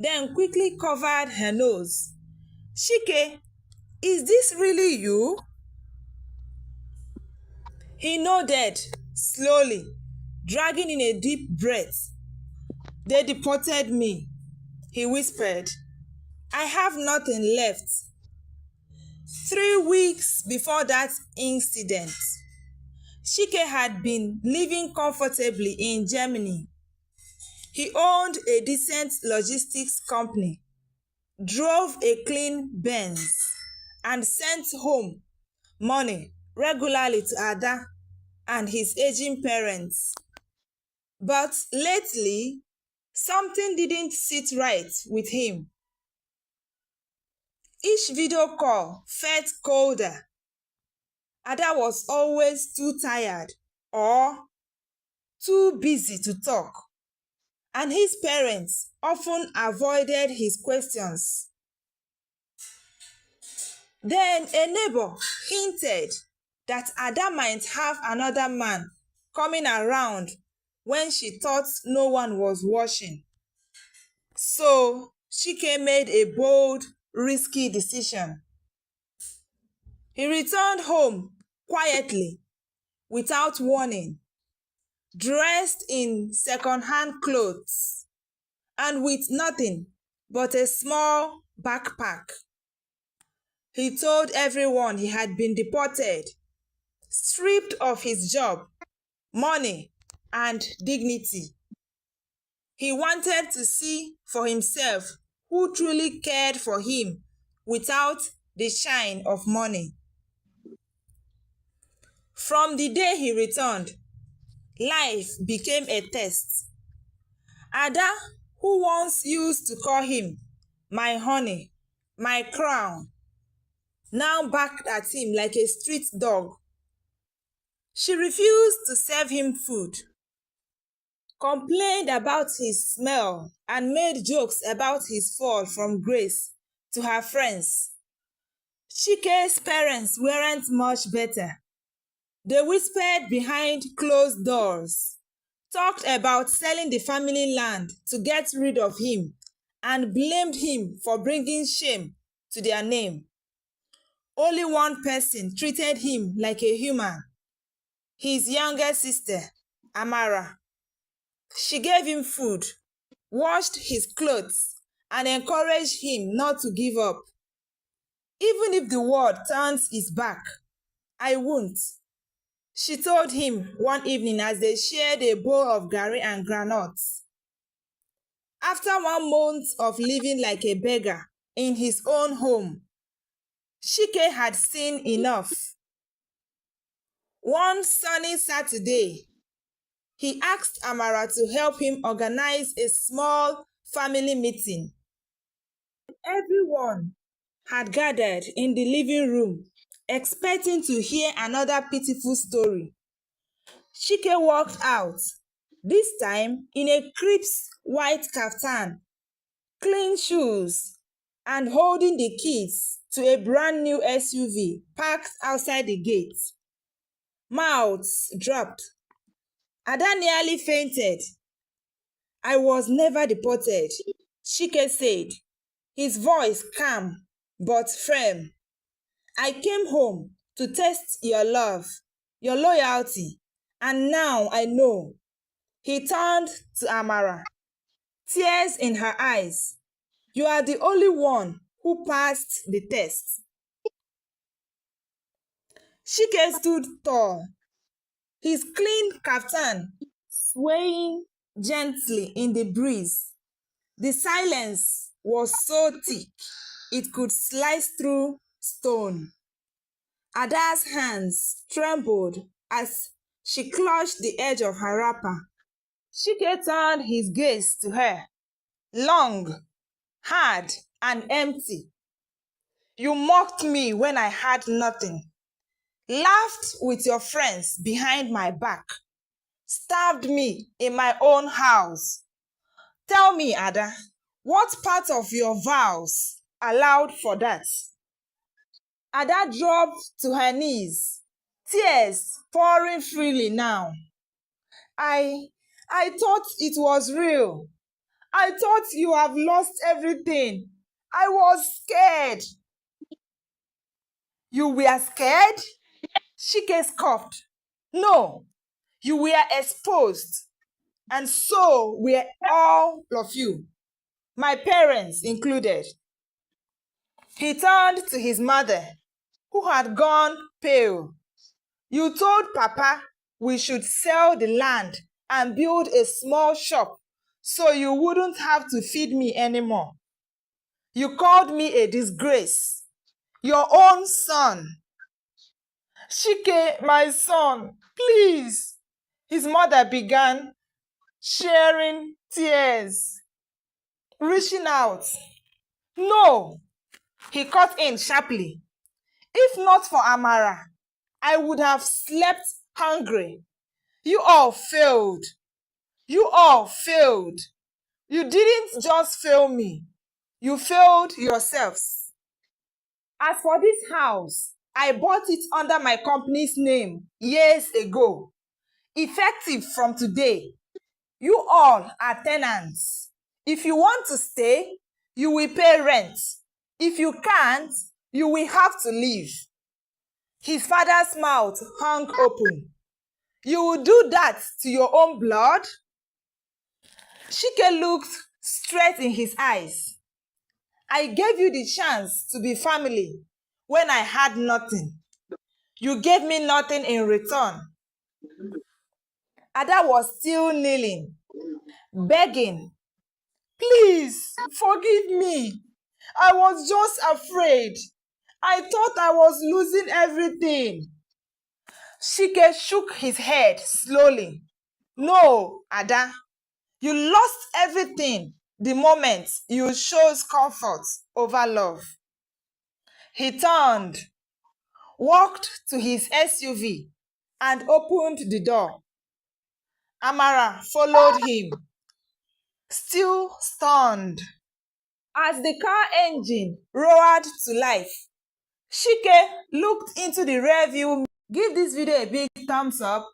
then quickly covered her nose. "Chike, is this really you?" He nodded slowly, dragging in a deep breath. "They deported me," he whispered. "I have nothing left." 3 weeks before that incident, Chike had been living comfortably in Germany. He owned a decent logistics company, drove a clean Benz, and sent home money regularly to Ada and his aging parents. But lately, something didn't sit right with him. Each video call felt colder. Ada was always too tired or too busy to talk, and his parents often avoided his questions. Then a neighbor hinted that Ada might have another man coming around when she thought no one was watching. So Chike made a bold, risky decision. He returned home quietly, without warning, dressed in second-hand clothes, and with nothing but a small backpack. He told everyone he had been deported, stripped of his job, money, and dignity. He wanted to see for himself who truly cared for him without the shine of money. From the day he returned, life became a test. Ada, who once used to call him my honey, my crown, now barked at him like a street dog. She refused to serve him food, complained about his smell, and made jokes about his fall from grace to her friends. Chike's parents weren't much better. They whispered behind closed doors, talked about selling the family land to get rid of him, and blamed him for bringing shame to their name. Only one person treated him like a human: his younger sister, Amara. She gave him food, washed his clothes, and encouraged him not to give up. "Even if the world turns its back, I won't," she told him one evening as they shared a bowl of garri and groundnuts. After 1 month of living like a beggar in his own home, Chike had seen enough. One sunny Saturday, he asked Amara to help him organize a small family meeting. Everyone had gathered in the living room, expecting to hear another pitiful story. Chike walked out, this time in a crisp white kaftan, clean shoes, and holding the keys to a brand new SUV parked outside the gate. Mouths dropped. Ada nearly fainted. "I was never deported," Chike said, his voice calm but firm. "I came home to test your love, your loyalty, and now I know." He turned to Amara, tears in her eyes. "You are the only one who passed the test." Chike stood tall, his clean kaftan swaying gently in the breeze. The silence was so thick it could slice through stone. Ada's hands trembled as she clutched the edge of her wrapper. Chike turned his gaze to her, long, hard, and empty. "You mocked me when I had nothing, laughed with your friends behind my back, starved me in my own house. Tell me, Ada, what part of your vows allowed for that?" Ada dropped to her knees, tears pouring freely now. I thought it was real. I thought you have lost everything. I was scared. You were scared? Chike scoffed. No, you were exposed. And so were all of you, my parents included. He turned to his mother, who had gone pale. You told Papa we should sell the land and build a small shop so you wouldn't have to feed me anymore. You called me a disgrace. Your own son. Chike, my son, please. His mother began, sharing tears, reaching out. No, he cut in sharply. If not for Amara, I would have slept hungry. You all failed. You all failed. You didn't just fail me. You failed yourselves. As for this house, I bought it under my company's name years ago. Effective from today, you all are tenants. If you want to stay, you will pay rent. If you can't, you will have to leave. His father's mouth hung open. You will do that to your own blood? Chike looked straight in his eyes. I gave you the chance to be family when I had nothing. You gave me nothing in return. Ada was still kneeling, begging, please forgive me. I was just afraid. I thought I was losing everything. Chike shook his head slowly. No, Ada, you lost everything the moment you chose comfort over love. He turned, walked to his SUV, and opened the door. Amara followed him, still stunned. As the car engine roared to life, Chike looked into the rearview mirror. Give this video a big thumbs up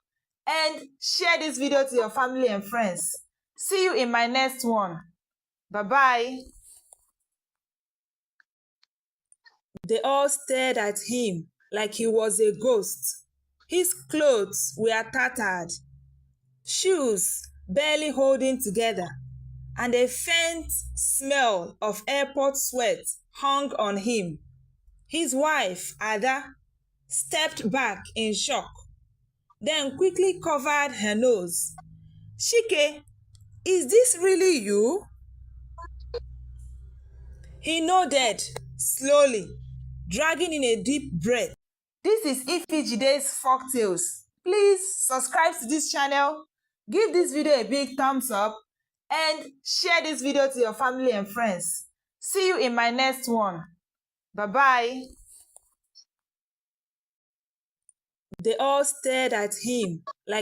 and share this video to your family and friends. See you in my next one. Bye-bye. They all stared at him like he was a ghost. His clothes were tattered, shoes barely holding together, and a faint smell of airport sweat hung on him. His wife, Ada, stepped back in shock, then quickly covered her nose. Chike, is this really you? He nodded slowly, dragging in a deep breath. This is Ifijide's Folktales. Please subscribe to this channel, give this video a big thumbs up, and share this video to your family and friends. See you in my next one. Bye-bye. They all stared at him like